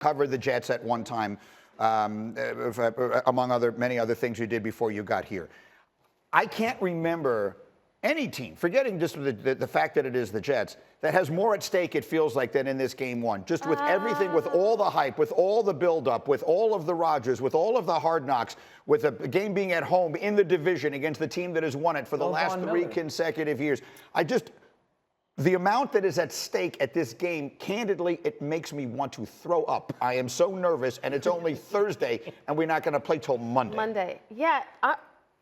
covered the Jets at one time, among many other things you did before you got here. I can't remember any team, forgetting just the fact that it is the Jets, that has more at stake, it feels like, than in this game one. Just with everything, with all the hype, with all the buildup, with all of the Rodgers, with all of the hard knocks, with the game being at home in the division against the team that has won it for the last three consecutive years. The amount that is at stake at this game, candidly, it makes me want to throw up. I am so nervous, and it's only Thursday, and we're not going to play till Monday. Yeah.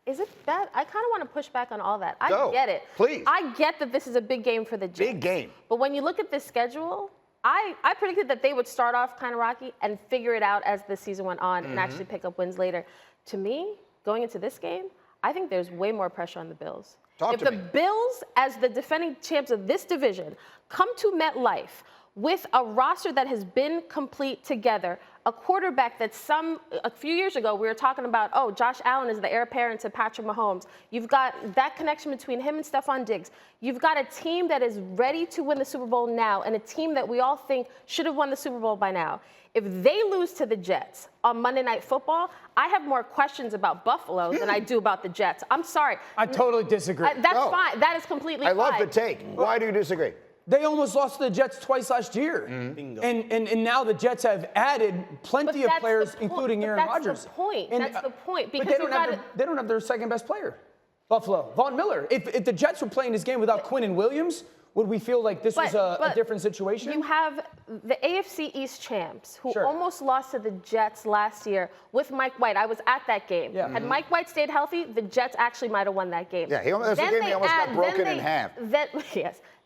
Is it that? I kind of want to push back on all that. I get it. Please. I get that this is a big game for the Jets. Big game. But when you look at this schedule, I predicted that they would start off kind of rocky and figure it out as the season went on and actually pick up wins later. To me, going into this game, I think there's way more pressure on the Bills. If the Bills, as the defending champs of this division, come to MetLife with a roster that has been complete together, a quarterback that a few years ago we were talking about, oh, Josh Allen is the heir apparent to Patrick Mahomes. You've got that connection between him and Stephon Diggs. You've got a team that is ready to win the Super Bowl now and a team that we all think should have won the Super Bowl by now. If they lose to the Jets on Monday Night Football, I have more questions about Buffalo than I do about the Jets. I'm sorry. I totally disagree. That's fine. That is completely fine. I love the take. Why do you disagree? They almost lost to the Jets twice last year. And now the Jets have added plenty of players, including Aaron Rodgers. That's the point. That's the point. Because they don't have their second best player, Buffalo, Von Miller. If the Jets were playing this game without Quinn and Williams, would we feel like this was a different situation? You have the AFC East champs who almost lost to the Jets last year with Mike White. I was at that game. Yeah. Had Mike White stayed healthy, the Jets actually might have won that game. Yeah, that's the game he almost got broken in half.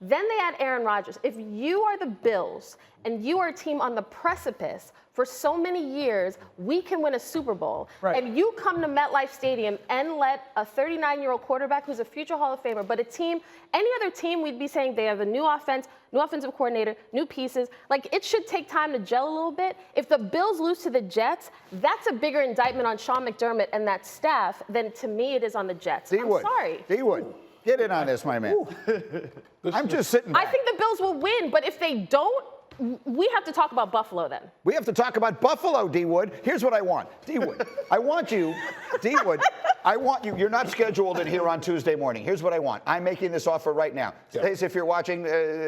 Then they add Aaron Rodgers. If you are the Bills and you are a team on the precipice for so many years, we can win a Super Bowl. Right. And you come to MetLife Stadium and let a 39-year-old quarterback who's a future Hall of Famer, but any other team, we'd be saying they have a new offense, new offensive coordinator, new pieces. Like, it should take time to gel a little bit. If the Bills lose to the Jets, that's a bigger indictment on Sean McDermott and that staff than, to me, it is on the Jets. I'm sorry. D-Wood, get in on this, my man. I'm just sitting back. I think the Bills will win, but if they don't, we have to talk about Buffalo then. We have to talk about Buffalo, D-Wood. Here's what I want. D-Wood, I want you, you're not scheduled in here on Tuesday morning. Here's what I want. I'm making this offer right now. Stace, if you're watching,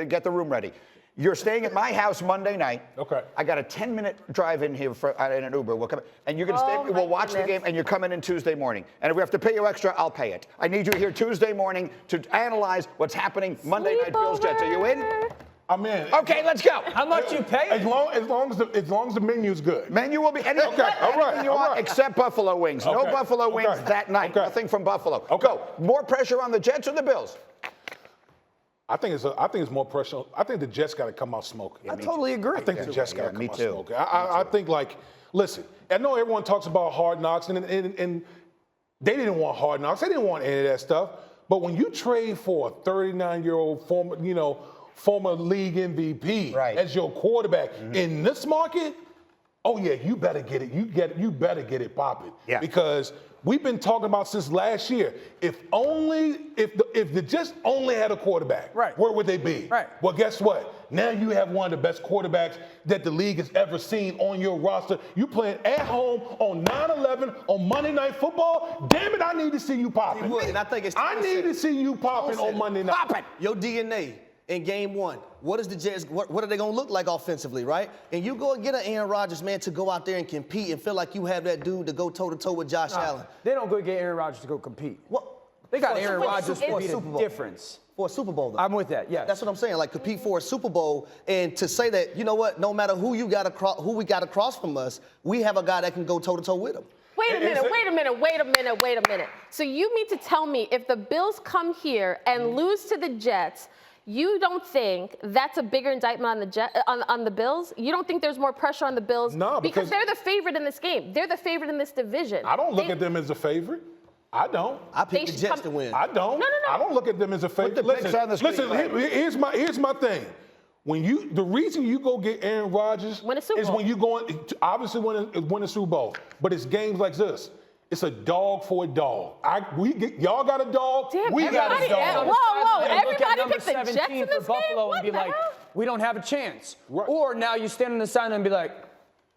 get the room ready. You're staying at my house Monday night. Okay. I got a 10-minute drive in here in an Uber. We'll come, and you're going to stay. We'll watch the game, and you're coming in Tuesday morning. And if we have to pay you extra, I'll pay it. I need you here Tuesday morning to analyze what's happening Monday night Bills Jets. Are you in? I'm in. Okay, let's go. How much you pay? As long as the menu's good. Menu will be anything you want except buffalo wings. No buffalo wings that night. Nothing from Buffalo. Go. More pressure on the Jets or the Bills? I think it's more pressure. I think the Jets got to come out smoking. I totally agree. I think the Jets got to come out smoking. I think, like, listen, I know everyone talks about hard knocks, and they didn't want hard knocks. They didn't want any of that stuff. But when you trade for a 39-year-old former league MVP as your quarterback in this market, oh yeah, you better get it. You better get it popping. Yeah. Because we've been talking about since last year. If the Jets only had a quarterback, where would they be? Right. Well, guess what? Now you have one of the best quarterbacks that the league has ever seen on your roster. You playing at home on 9/11 on Monday Night Football. Damn it, I need to see you popping. And I think I need to see you popping on Monday night. Popping. Your DNA. In game one, what is the Jets? What are they gonna look like offensively, right? And you go and get an Aaron Rodgers, man, to go out there and compete and feel like you have that dude to go toe to toe with Josh Allen. They don't go get Aaron Rodgers to go compete. They got Aaron Rodgers for a difference. For a Super Bowl, though. I'm with that. Yes. That's what I'm saying. Like, compete for a Super Bowl, and to say that, you know what? No matter who we got across from us, we have a guy that can go toe to toe with him. Wait a minute. So you mean to tell me if the Bills come here and lose to the Jets, you don't think that's a bigger indictment on the Bills? You don't think there's more pressure on the Bills? No, because they're the favorite in this game. They're the favorite in this division. I don't look at them as a favorite. I don't. I pick the Jets to win. I don't. No. I don't look at them as a favorite. Listen, here's my thing. The reason you go get Aaron Rodgers is when you obviously win a Super Bowl. But it's games like this. It's a dog for a dog. Y'all got a dog. We got a dog. Whoa! Everybody picked the Jets in this for Buffalo game? and be like, we don't have a chance. Right. Or now you stand on the side and be like,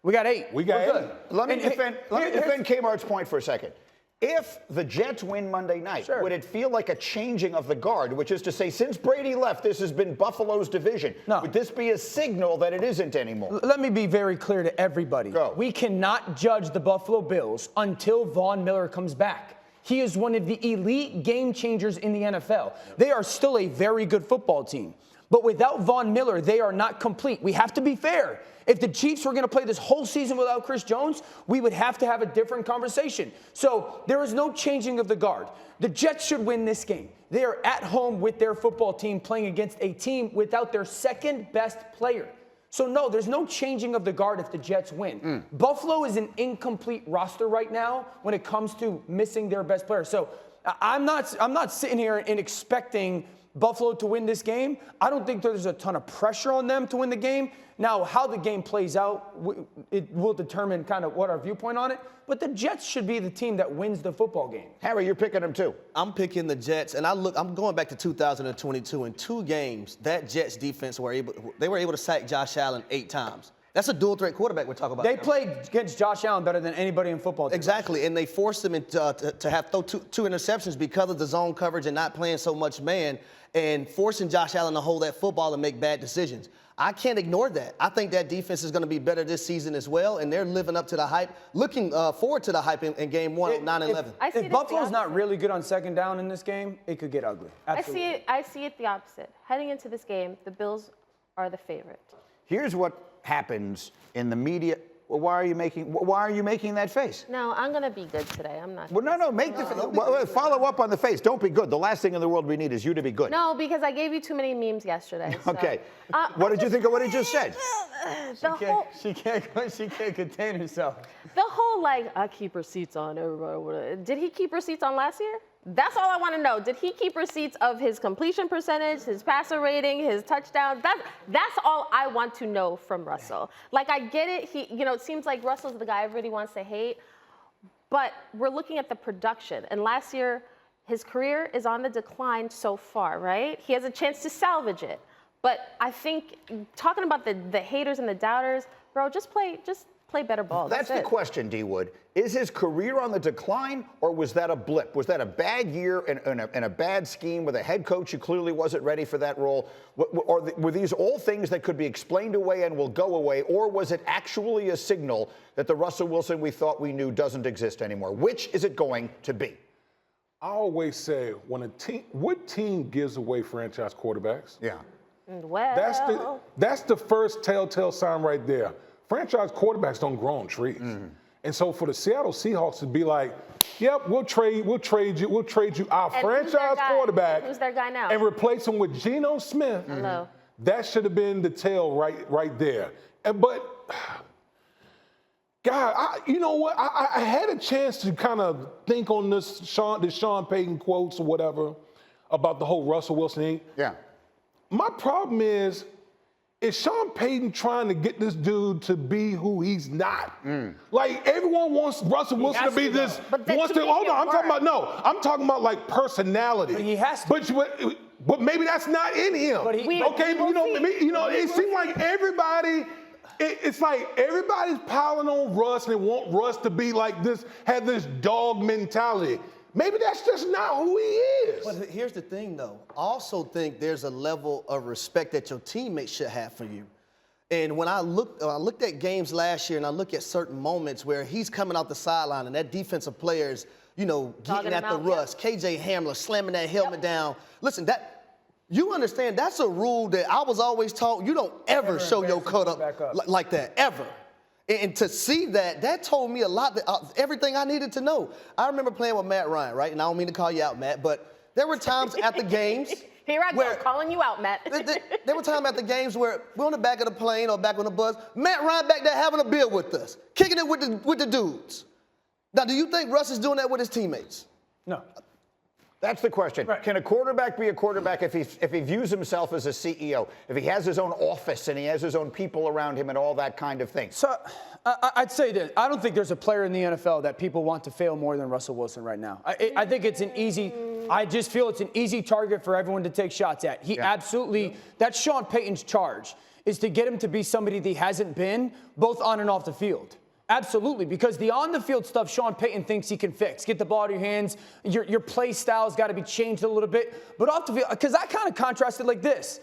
We got 8. We got We're 8. good. Let me And defend Kmart's point for a second. If the Jets win Monday night, Sure. would it feel like a changing of the guard, which is to say, since Brady left, this has been Buffalo's division? No. Would this be a signal that it isn't anymore? Let me be very clear to everybody. Go. We cannot judge the Buffalo Bills until Von Miller comes back. He is one of the elite game changers in the NFL. They are still a very good football team. But without Von Miller, they are not complete. We have to be fair. If the Chiefs were going to play this whole season without Chris Jones, we would have to have a different conversation. So there is no changing of the guard. The Jets should win this game. They are at home with their football team playing against a team without their second best player. So no, there's no changing of the guard if the Jets win. Buffalo is an incomplete roster right now when it comes to missing their best player. So I'm not sitting here and expecting Buffalo to win this game. I don't think there's a ton of pressure on them to win the game. Now, how the game plays out, it will determine kind of what our viewpoint on it. But the Jets should be the team that wins the football game. Harry, you're picking them too. I'm picking the Jets, and I'm going back to 2022. In 2 games, that Jets defense were able to sack Josh Allen 8 times. That's a dual threat quarterback we're talking about. They played against Josh Allen better than anybody in football. Exactly, and they forced him to have throw two interceptions because of the zone coverage and not playing so much man, and forcing Josh Allen to hold that football and make bad decisions. I can't ignore that. I think that defense is going to be better this season as well, and they're living up to the hype, looking forward to the hype in game 1 of 9-11. If Buffalo's not really good on second down in this game, it could get ugly. Absolutely. I see it the opposite. Heading into this game, the Bills are the favorite. Here's what happens in the media. Well, why are you making that face? No, I'm going to be good today. I'm not. Well, no, make the follow up on the face. Don't be good. The last thing in the world we need is you to be good. No, because I gave you too many memes yesterday. So. Okay. What did you think of what he just said? She can't contain herself. The whole, like, I keep receipts on everybody. Did he keep receipts on last year? That's all I want to know. Did he keep receipts of his completion percentage, his passer rating, his touchdowns? That's all I want to know from Russell. Like, I get it. It seems like Russell's the guy everybody wants to hate, but we're looking at the production. And last year, his career is on the decline so far, right? He has a chance to salvage it. But I think talking about the haters and the doubters, bro, just play better ball. That's the question, D. Wood. Is his career on the decline, or was that a blip? Was that a bad year and a bad scheme with a head coach who clearly wasn't ready for that role? Or were these all things that could be explained away and will go away? Or was it actually a signal that the Russell Wilson we thought we knew doesn't exist anymore? Which is it going to be? I always say, what team gives away franchise quarterbacks? Yeah. Well, That's the first telltale sign right there. Franchise quarterbacks don't grow on trees. And so for the Seattle Seahawks to be like, yep, we'll trade you our And franchise quarterback. Who's their guy now? And replace him with Geno Smith. Hello. That should have been the tell right there. But God, you know what? I had a chance to kind of think on the Sean Payton quotes or whatever about the whole Russell Wilson thing. Yeah. My problem is Sean Payton trying to get this dude to be who he's not? Like, everyone wants Russell Wilson to be this. I'm talking about like personality. But he has to. But maybe that's not in him. It seems like everybody. It's like everybody's piling on Russ and they want Russ to be like this, have this dog mentality. Maybe that's just not who he is. But here's the thing, though. I also think there's a level of respect that your teammates should have for you. And when I looked at games last year and I look at certain moments where he's coming out the sideline and that defensive player's, getting at the Russ, KJ Hamler slamming that helmet down. Listen, you understand that's a rule that I was always taught. You don't ever show your cut up like that, ever. And to see that told me a lot, everything I needed to know. I remember playing with Matt Ryan, right? And I don't mean to call you out, Matt, but there were times at the games. Here I go, calling you out, Matt. There were times at the games where we're on the back of the plane or back on the bus. Matt Ryan back there having a beer with us, kicking it with the dudes. Now, do you think Russ is doing that with his teammates? No. That's the question. Right. Can a quarterback be a quarterback if he views himself as a CEO, if he has his own office and he has his own people around him and all that kind of thing? So I'd say this. I don't think there's a player in the NFL that people want to fail more than Russell Wilson right now. I think I just feel it's an easy target for everyone to take shots at. Absolutely, that's Sean Payton's charge, is to get him to be somebody that he hasn't been, both on and off the field. Absolutely, because the on-the-field stuff Sean Payton thinks he can fix. Get the ball in your hands. Your play style's got to be changed a little bit. But off the field, because I kind of contrast it like this.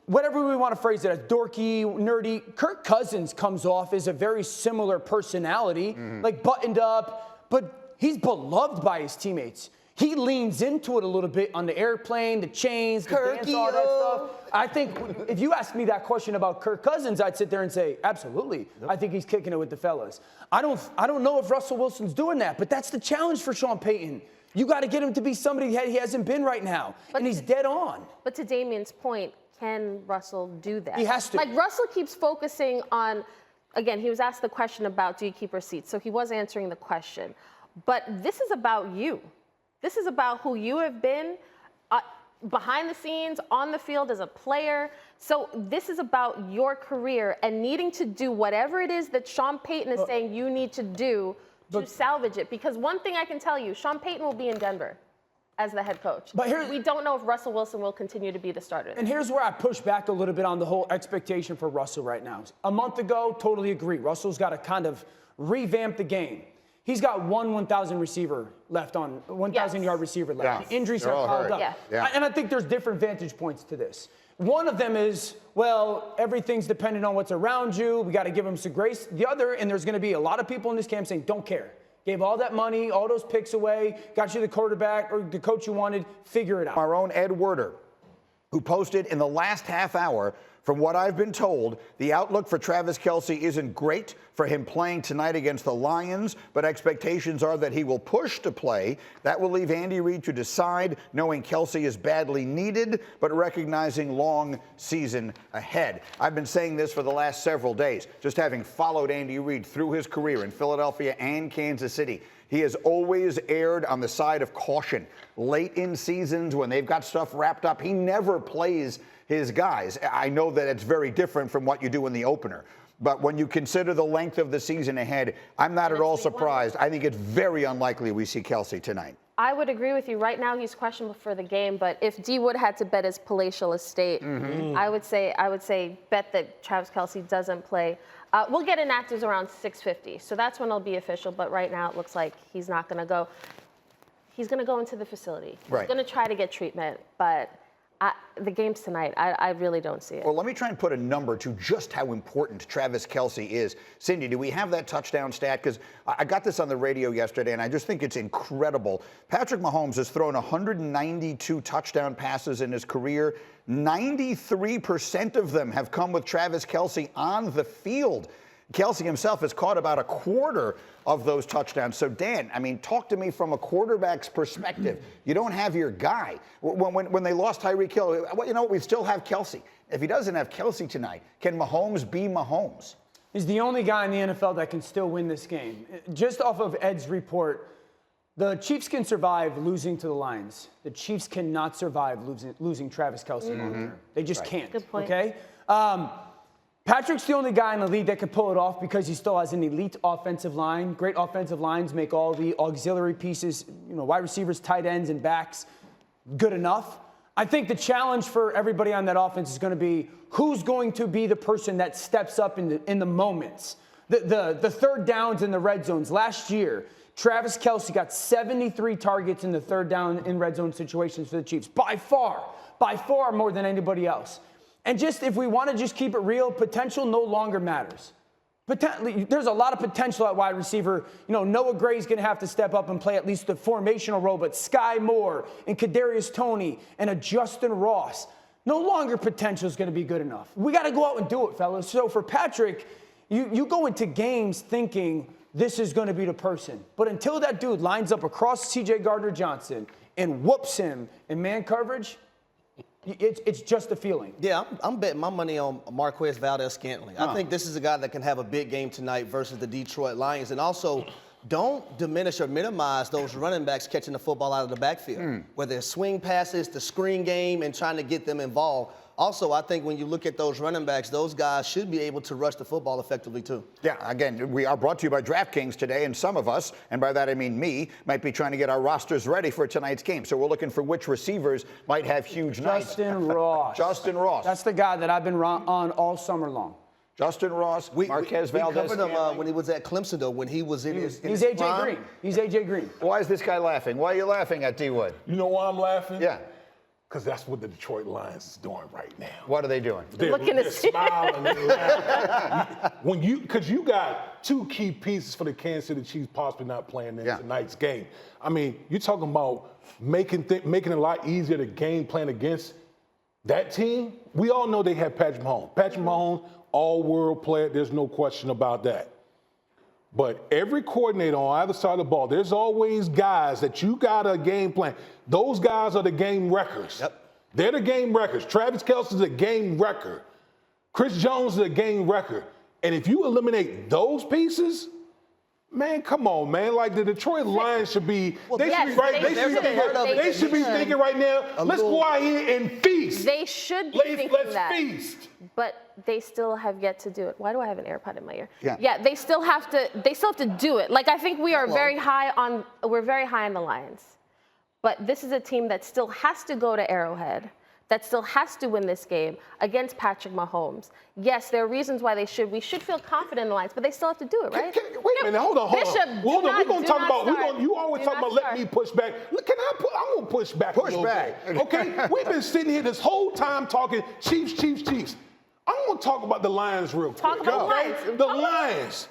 Whatever we want to phrase it as, dorky, nerdy, Kirk Cousins comes off as a very similar personality, like buttoned up, but he's beloved by his teammates. He leans into it a little bit on the airplane, the chains, the dance, all that stuff. I think if you asked me that question about Kirk Cousins, I'd sit there and say, absolutely. I think he's kicking it with the fellas. I don't know if Russell Wilson's doing that, but that's the challenge for Sean Payton. You got to get him to be somebody he hasn't been right now, and he's dead on. But to Damien's point, can Russell do that? He has to. Like, Russell keeps focusing on, again, he was asked the question about, do you keep receipts? So he was answering the question. But this is about you. This is about who you have been behind the scenes, on the field as a player. So this is about your career and needing to do whatever it is that Sean Payton is saying you need to do to salvage it. Because one thing I can tell you, Sean Payton will be in Denver as the head coach. But we don't know if Russell Wilson will continue to be the starter. And here's where I push back a little bit on the whole expectation for Russell right now. A month ago, totally agree. Russell's got to kind of revamp the game. He's got 1,000 receiver left on, 1,000 yard receiver left. Yeah. The injuries They're are all piled hurt. up. Yeah. And I think there's different vantage points to this. One of them is, well, everything's dependent on what's around you. We got to give him some grace. The other, and there's going to be a lot of people in this camp saying, don't care. Gave all that money, all those picks away, got you the quarterback or the coach you wanted, figure it out. Our own Ed Werder, who posted in the last half hour, from what I've been told, the outlook for Travis Kelce isn't great for him playing tonight against the Lions, but expectations are that he will push to play. That will leave Andy Reid to decide, knowing Kelce is badly needed, but recognizing long season ahead. I've been saying this for the last several days, just having followed Andy Reid through his career in Philadelphia and Kansas City. He has always erred on the side of caution. Late in seasons, when they've got stuff wrapped up, he never plays his guys. I know that it's very different from what you do in the opener. But when you consider the length of the season ahead, I'm not at all surprised. I think it's very unlikely we see Kelce tonight. I would agree with you. Right now, he's questionable for the game. But if D Wood had to bet his palatial estate, I would say bet that Travis Kelce doesn't play. We'll get inactives around 6:50, so that's when it'll be official. But right now, it looks like he's not going to go. He's going to go into the facility. He's going to try to get treatment, but the game's tonight. I really don't see it. Well, let me try and put a number to just how important Travis Kelce is. Cindy, do we have that touchdown stat? Because I got this on the radio yesterday, and I just think it's incredible. Patrick Mahomes has thrown 192 touchdown passes in his career. 93% of them have come with Travis Kelce on the field. Kelce himself has caught about a quarter of those touchdowns. So, Dan, I mean, talk to me from a quarterback's perspective. You don't have your guy. When they lost Tyreek Hill, you know what? We still have Kelce. If he doesn't have Kelce tonight, can Mahomes be Mahomes? He's the only guy in the NFL that can still win this game. Just off of Ed's report, the Chiefs can survive losing to the Lions. The Chiefs cannot survive losing Travis Kelce long term. They just can't. Good point. Okay? Patrick's the only guy in the league that can pull it off because he still has an elite offensive line. Great offensive lines make all the auxiliary pieces, wide receivers, tight ends, and backs good enough. I think the challenge for everybody on that offense is going to be who's going to be the person that steps up in the moments. The third downs in the red zones. Last year, Travis Kelce got 73 targets in the third down in red zone situations for the Chiefs. By far more than anybody else. And just if we want to just keep it real, potential no longer matters. There's a lot of potential at wide receiver. Noah Gray's going to have to step up and play at least the formational role, but Sky Moore and Kadarius Toney and a Justin Ross, no longer potential is going to be good enough. We got to go out and do it, fellas. So for Patrick, you go into games thinking this is going to be the person. But until that dude lines up across C.J. Gardner-Johnson and whoops him in man coverage, it's just a feeling. Yeah, I'm betting my money on Marquez Valdez-Scantling. I think this is a guy that can have a big game tonight versus the Detroit Lions. And also, don't diminish or minimize those running backs catching the football out of the backfield. Whether it's swing passes, the screen game, and trying to get them involved. Also, I think when you look at those running backs, those guys should be able to rush the football effectively too. Yeah, again, we are brought to you by DraftKings today, and some of us, and by that I mean me, might be trying to get our rosters ready for tonight's game. So we're looking for which receivers might have huge nights. Justin Ross. Justin Ross. That's the guy that I've been on all summer long. Justin Ross, Marquez Valdez. We covered him when he was at Clemson, though, when he was in his He's AJ prime. Green. He's AJ Green. Why is this guy laughing? Why are you laughing at D-Wood? You know why I'm laughing? Yeah. Because that's what the Detroit Lions is doing right now. What are they doing? They're smiling and laughing. Because you got two key pieces for the Kansas City Chiefs possibly not playing in tonight's game. I mean, you're talking about making it a lot easier to game plan against that team. We all know they have Patrick Mahomes. Patrick Mahomes, all-world player. There's no question about that. But every coordinator on either side of the ball, there's always guys that you got a game plan. Those guys are the game wreckers. Yep. They're the game wreckers. Travis Kelce is a game wrecker. Chris Jones is a game wrecker. And if you eliminate those pieces, man, come on, man. Like the Detroit Lions should be, they should be thinking right now, let's go out here and feast. They should be thinking let's that. Feast. But they still have yet to do it. Why do I have an AirPod in my ear? Yeah. They still have to do it. Like, I think we're very high on the Lions. But this is a team that still has to go to Arrowhead, that still has to win this game against Patrick Mahomes. Yes, there are reasons why we should feel confident in the Lions, but they still have to do it, right? Wait a minute, hold on. Bishop, We're going to talk about, you always talk about let me push back. Look, I'm going to push back. Push back. Okay? We've been sitting here this whole time talking Chiefs. I'm going to talk about the Lions real quick. Talk about the Lions. The Lions.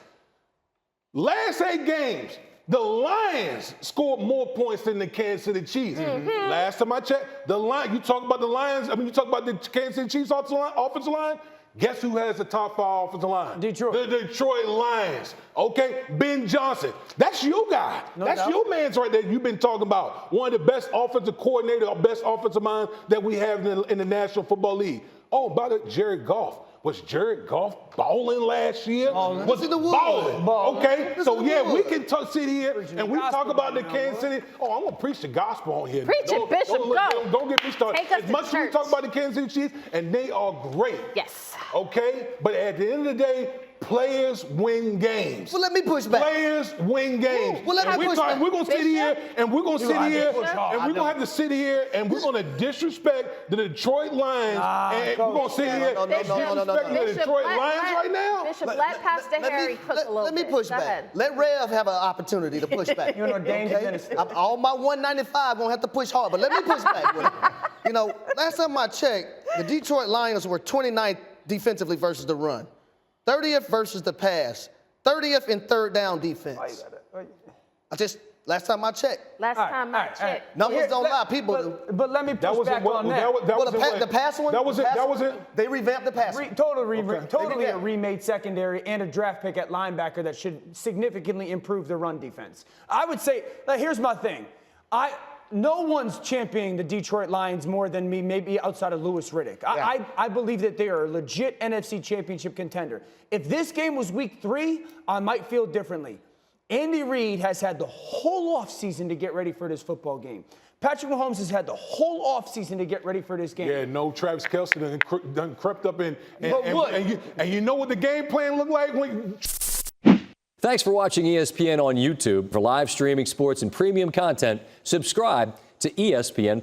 Last 8 games, the Lions scored more points than the Kansas City Chiefs. Last time I checked, you talk about the Lions, you talk about the Kansas City Chiefs offensive line, guess who has the top 5 offensive line? Detroit. The Detroit Lions. Okay? Ben Johnson. That's your guy. That's your man's right there you've been talking about. One of the best offensive coordinators or best offensive minds that we have in the National Football League. Oh, by the way, Jared Goff. Was Jared Goff balling last year? Was it the balling? Okay, so yeah, we can sit here and we talk about the Kansas City. Oh, I'm gonna preach the gospel on here. Preach it, Bishop. Go. Don't get me started. Take us as much as we talk about the Kansas City Chiefs, and they are great. Yes. Okay, but at the end of the day, players win games. Well, let me push back. Players win games. Well, let me push back. We're going to sit here and we're going to sit here and we're going to have to sit here and we're going to disrespect the Detroit Lions. And we're going to sit here and disrespect the Detroit Lions right now. Bishop, let Pastor Harry cook a little bit. Let me push back. Let Rev have an opportunity to push back. You're an ordained minister. I'm all my 195 going to have to push hard, but let me push back with it. Last time I checked, the Detroit Lions were 29th defensively versus the run. 30th versus the pass. 30th in third down defense. Last time I checked. Last time I checked. Numbers don't lie, people. But let me push back on that. The pass one? That was it. They revamped the pass one. Totally a remade secondary and a draft pick at linebacker that should significantly improve the run defense. I would say, here's my thing. No one's championing the Detroit Lions more than me, maybe outside of Louis Riddick. Yeah. I believe that they are a legit NFC championship contender. If this game was week 3, I might feel differently. Andy Reid has had the whole offseason to get ready for this football game. Patrick Mahomes has had the whole offseason to get ready for this game. Yeah, no, Travis Kelce done crept up and you know what the game plan looked like when. Thanks for watching ESPN on YouTube. For live streaming sports and premium content, subscribe to ESPN+.